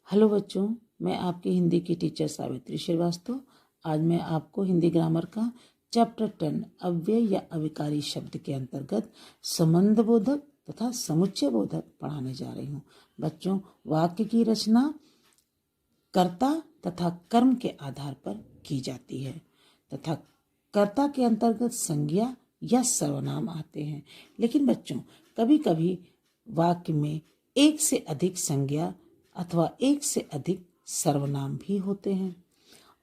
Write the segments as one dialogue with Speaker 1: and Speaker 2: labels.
Speaker 1: Hello बच्चों, मैं आपकी हिंदी की टीचर सावित्री श्रीवास्तव। आज मैं आपको हिंदी ग्रामर का चैप्टर 10 अव्यय या अविकारी शब्द के अंतर्गत संबंधबोधक तथा समुच्चयबोधक पढ़ाने जा रही हूँ। बच्चों, वाक्य की रचना कर्ता तथा कर्म के आधार पर की जाती है तथा कर्ता के अंतर्गत संज्ञा या सर्वनाम आते हैं। लेकिन बच्चों, कभी कभी वाक्य में एक से अधिक संज्ञा अथवा एक से अधिक सर्वनाम भी होते हैं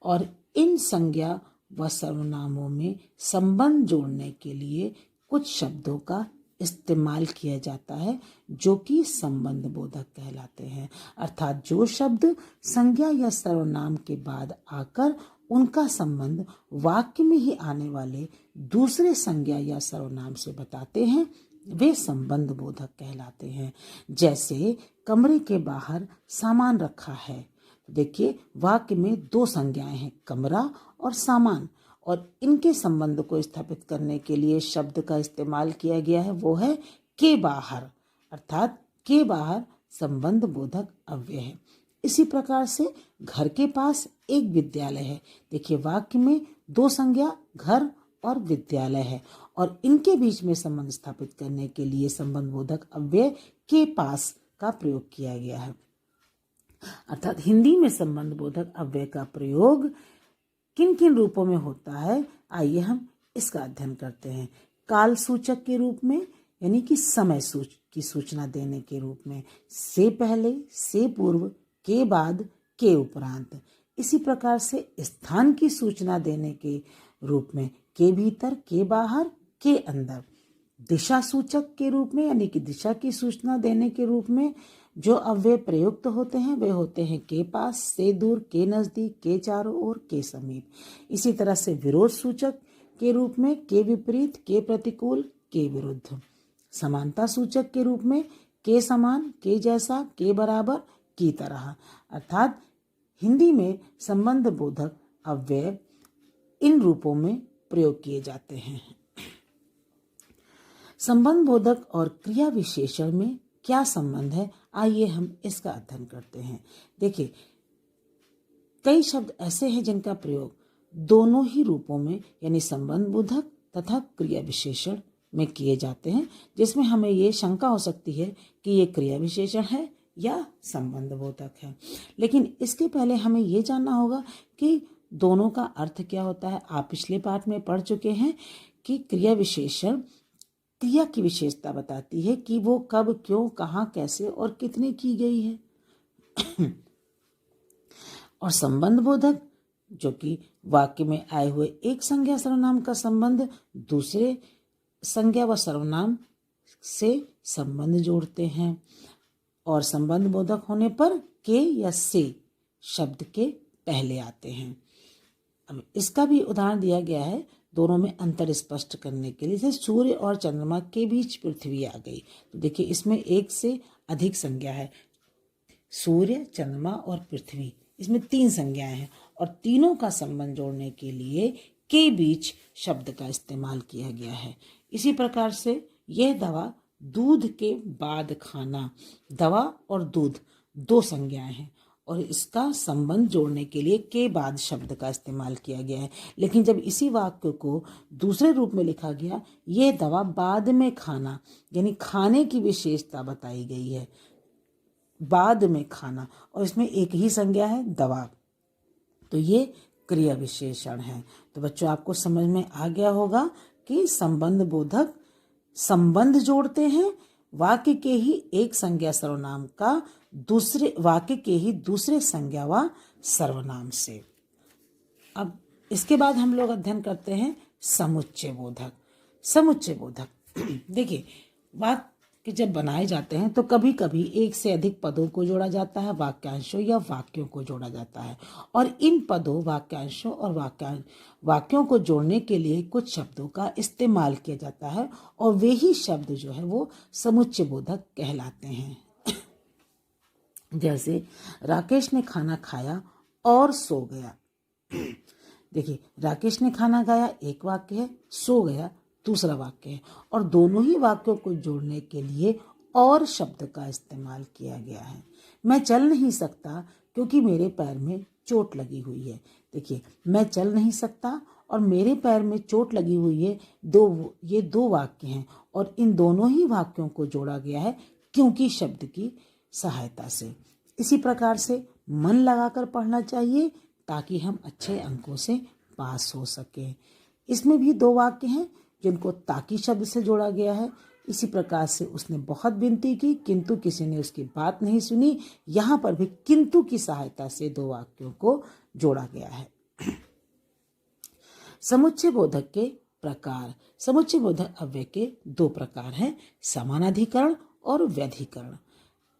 Speaker 1: और इन संज्ञा व सर्वनामों में संबंध जोड़ने के लिए कुछ शब्दों का इस्तेमाल किया जाता है जो कि संबंध बोधक कहलाते हैं। अर्थात जो शब्द संज्ञा या सर्वनाम के बाद आकर उनका संबंध वाक्य में ही आने वाले दूसरे संज्ञा या सर्वनाम से बताते हैं, वे संबंध बोधक कहलाते हैं। जैसे कमरे के बाहर सामान रखा है। देखिए, वाक्य में दो संज्ञाएं हैं, कमरा और सामान, और इनके संबंध को स्थापित करने के लिए शब्द का इस्तेमाल किया गया है, वो है के बाहर। अर्थात के बाहर संबंध बोधक अव्यय है। इसी प्रकार से घर के पास एक विद्यालय है। देखिए, वाक्य में दो संज्ञा घर और विद्यालय है और इनके बीच में संबंध स्थापित करने के लिए संबंध बोधक अव्यय के पास का प्रयोग किया गया है। अर्थात हिंदी में संबंध बोधक अव्यय का प्रयोग किन किन रूपों में होता है, आइए हम इसका अध्ययन करते हैं। काल सूचक के रूप में, यानी कि समय की सूचना देने के रूप में, से पहले, से पूर्व, के बाद, के उपरांत। इसी प्रकार से स्थान की सूचना देने के रूप में के भीतर, के बाहर, के अंदर। दिशा सूचक के रूप में, यानी कि दिशा की सूचना देने के रूप में जो अव्यय प्रयुक्त होते हैं वे होते हैं के पास, से दूर, के नजदीक, के चारों ओर, के समीप। इसी तरह से विरोध सूचक के रूप में के विपरीत, के प्रतिकूल, के विरुद्ध। समानता सूचक के रूप में के समान, के जैसा, के बराबर, की तरह। अर्थात हिंदी में संबंध बोधक अव्यय इन रूपों में प्रयोग किए जाते हैं। संबंध बोधक और क्रिया विशेषण में क्या संबंध है, आइए हम इसका अध्ययन करते हैं। देखिए, कई शब्द ऐसे हैं जिनका प्रयोग दोनों ही रूपों में, यानी संबंध बोधक तथा क्रिया विशेषण में किए जाते हैं, जिसमें हमें ये शंका हो सकती है कि ये क्रिया विशेषण है या संबंध बोधक है। लेकिन इसके पहले हमें ये जानना होगा कि दोनों का अर्थ क्या होता है। आप पिछले पाठ में पढ़ चुके हैं कि क्रिया विशेषण क्रिया की विशेषता बताती है कि वो कब, क्यों, कहाँ, कैसे और कितने की गई है। और संबंध बोधक जो कि वाक्य में आए हुए एक संज्ञा सर्वनाम का संबंध दूसरे संज्ञा व सर्वनाम से संबंध जोड़ते हैं और संबंध बोधक होने पर के या से शब्द के पहले आते हैं। अब इसका भी उदाहरण दिया गया है दोनों में अंतर स्पष्ट करने के लिए। जैसे सूर्य और चंद्रमा के बीच पृथ्वी आ गई, तो देखिए इसमें एक से अधिक संज्ञा है। सूर्य, चंद्रमा और पृथ्वी, इसमें तीन संज्ञाएं हैं और तीनों का संबंध जोड़ने के लिए के बीच शब्द का इस्तेमाल किया गया है। इसी प्रकार से यह दवा दूध के बाद खाना, दवा और दूध दो संज्ञाएं हैं और इसका संबंध जोड़ने के लिए के बाद शब्द का इस्तेमाल किया गया है। लेकिन जब इसी वाक्य को दूसरे रूप में लिखा गया, ये दवा बाद में खाना, यानी खाने की विशेषता बताई गई है, बाद में खाना, और इसमें एक ही संज्ञा है, दवा, तो ये क्रिया विशेषण है। तो बच्चों, आपको समझ में आ गया होगा कि संबंध बोधक संबंध जोड़ते हैं वाक्य के ही एक संज्ञा सर्वनाम का दूसरे वाक्य के ही दूसरे संज्ञा व सर्वनाम से। अब इसके बाद हम लोग अध्ययन करते हैं समुच्चय बोधक। समुच्चय बोधक देखिए, वाक्य जब बनाए जाते हैं तो कभी कभी एक से अधिक पदों को जोड़ा जाता है, वाक्यांशों या वाक्यों को जोड़ा जाता है और इन पदों, वाक्यांशों और वाक्यों को जोड़ने के लिए कुछ शब्दों का इस्तेमाल किया जाता है और वे ही शब्द जो है वो समुच्चय बोधक कहलाते हैं। जैसे राकेश ने खाना खाया और सो गया। देखिए, राकेश ने खाना खाया एक वाक्य है, सो गया दूसरा वाक्य है और दोनों ही वाक्यों को जोड़ने के लिए और शब्द का इस्तेमाल किया गया है। मैं चल नहीं सकता क्योंकि मेरे पैर में चोट लगी हुई है। देखिए, मैं चल नहीं सकता और मेरे पैर में चोट लगी हुई है, ये दो वाक्य हैं और इन दोनों ही वाक्यों को जोड़ा गया है क्योंकि शब्द की सहायता से। इसी प्रकार से मन लगाकर पढ़ना चाहिए ताकि हम अच्छे अंकों से पास हो सकें। इसमें भी दो वाक्य हैं जिनको ताकि शब्द से जोड़ा गया है। इसी प्रकार से उसने बहुत विनती की किंतु किसी ने उसकी बात नहीं सुनी। यहाँ पर भी किंतु की सहायता से दो वाक्यों को जोड़ा गया है। समुच्चय बोधक के प्रकार। समुच्चय बोधक अव्यय के दो प्रकार हैं, समानाधिकरण और व्यधिकरण।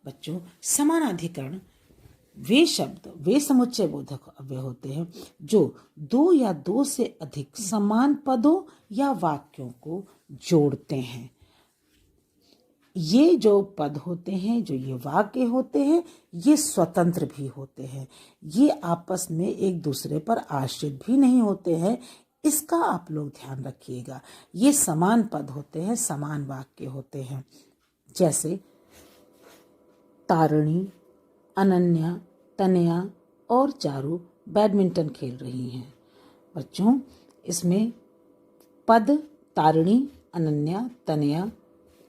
Speaker 1: बच्चों, समानाधिकरण वे समुच्चय बोधक अव्यय होते हैं जो दो या दो से अधिक समान पदों या वाक्यों को जोड़ते हैं। ये जो पद होते हैं, जो ये वाक्य होते हैं, ये स्वतंत्र भी होते हैं। ये आपस में एक दूसरे पर आश्रित भी नहीं होते हैं। इसका आप लोग ध्यान रखिएगा। ये समान पद होते हैं, समान वाक्य होते हैं। जैसे तारिणी, अनन्या, तनया और चारू बैडमिंटन खेल रही हैं। बच्चों, इसमें पद तारिणी, अनन्या, तनया,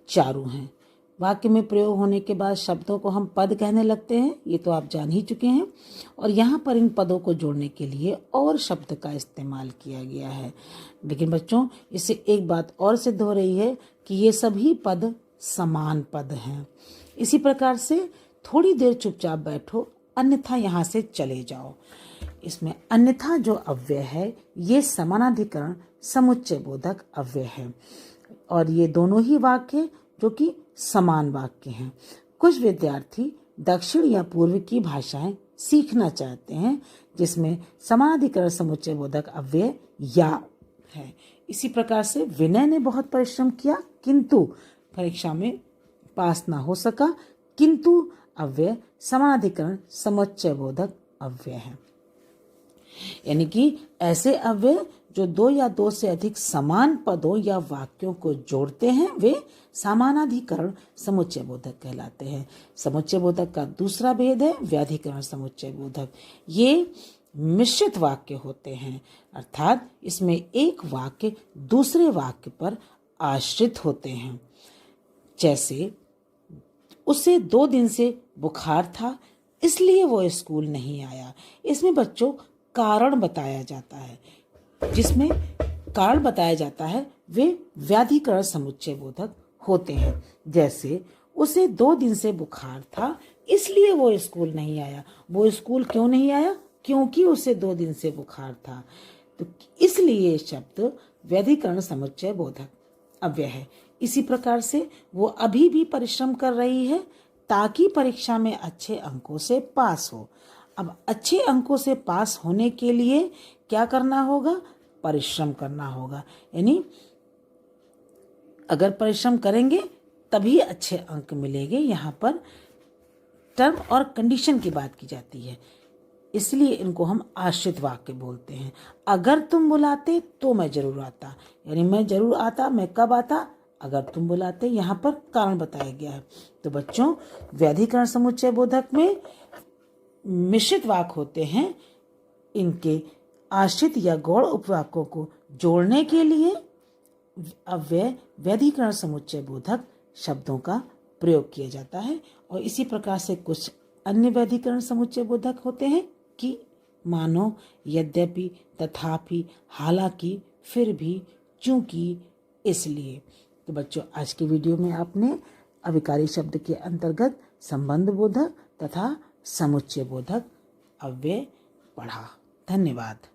Speaker 1: चारू हैं। वाक्य में प्रयोग होने के बाद शब्दों को हम पद कहने लगते हैं, ये तो आप जान ही चुके हैं। और यहाँ पर इन पदों को जोड़ने के लिए और शब्द का इस्तेमाल किया गया है। लेकिन बच्चों, इससे एक बात और सिद्ध हो रही है कि ये सभी पद समान पद हैं। इसी प्रकार से थोड़ी देर चुपचाप बैठो, अन्यथा यहाँ से चले जाओ। इसमें अन्यथा जो अव्यय है ये समानाधिकरण समुच्चय बोधक अव्यय है और ये दोनों ही वाक्य जो कि समान वाक्य हैं। कुछ विद्यार्थी दक्षिण या पूर्व की भाषाएं सीखना चाहते हैं जिसमें समानाधिकरण समुच्चय बोधक अव्यय या है। इसी प्रकार से विनय ने बहुत परिश्रम किया किंतु परीक्षा में पास ना हो सका, किंतु अव्यय समानाधिकरण समुच्चय बोधक अव्यय है। यानी कि ऐसे अव्यय जो दो या दो से अधिक समान पदों या वाक्यों को जोड़ते हैं वे समानाधिकरण समुच्चय बोधक कहलाते हैं। समुच्चय बोधक का दूसरा भेद है व्याधिकरण समुच्चय बोधक। ये मिश्रित वाक्य होते हैं, अर्थात इसमें एक वाक्य दूसरे वाक्य पर आश्रित होते हैं। जैसे उसे 2 दिन से बुखार था इसलिए वो स्कूल नहीं आया। इसमें बच्चों कारण बताया जाता है, जिसमें कारण बताया जाता है वे व्याधिकरण समुच्चय बोधक होते हैं। जैसे उसे 2 दिन से बुखार था इसलिए वो स्कूल नहीं आया। वो स्कूल क्यों नहीं आया? क्योंकि उसे 2 दिन से बुखार था। तो इसलिए शब्द व्याधिकरण समुच्चय बोधक अव्यय है। इसी प्रकार से वो अभी भी परिश्रम कर रही है ताकि परीक्षा में अच्छे अंकों से पास हो। अब अच्छे अंकों से पास होने के लिए क्या करना होगा? परिश्रम करना होगा। यानी अगर परिश्रम करेंगे तभी अच्छे अंक मिलेंगे। यहाँ पर टर्म और कंडीशन की बात की जाती है, इसलिए इनको हम आश्रित वाक्य बोलते हैं। अगर तुम बुलाते तो मैं जरूर आता, यानी मैं जरूर आता। मैं कब आता? अगर तुम बुलाते। यहाँ पर कारण बताया गया है। तो बच्चों, व्याधिकरण समुच्चय बोधक में मिश्रित वाक्य होते हैं। इनके आश्रित या गौड़ उपवाक्यों को जोड़ने के लिए अव्यय व्याधिकरण समुच्चय बोधक शब्दों का प्रयोग किया जाता है। और इसी प्रकार से कुछ अन्य व्याधिकरण समुच्चय बोधक होते हैं कि मानो, यद्यपि, तथापि, हालांकि, फिर भी, चूंकि, इसलिए। तो बच्चों, आज की वीडियो में आपने अविकारी शब्द के अंतर्गत संबंध बोधक तथा समुच्चय बोधक अव्यय पढ़ा। धन्यवाद।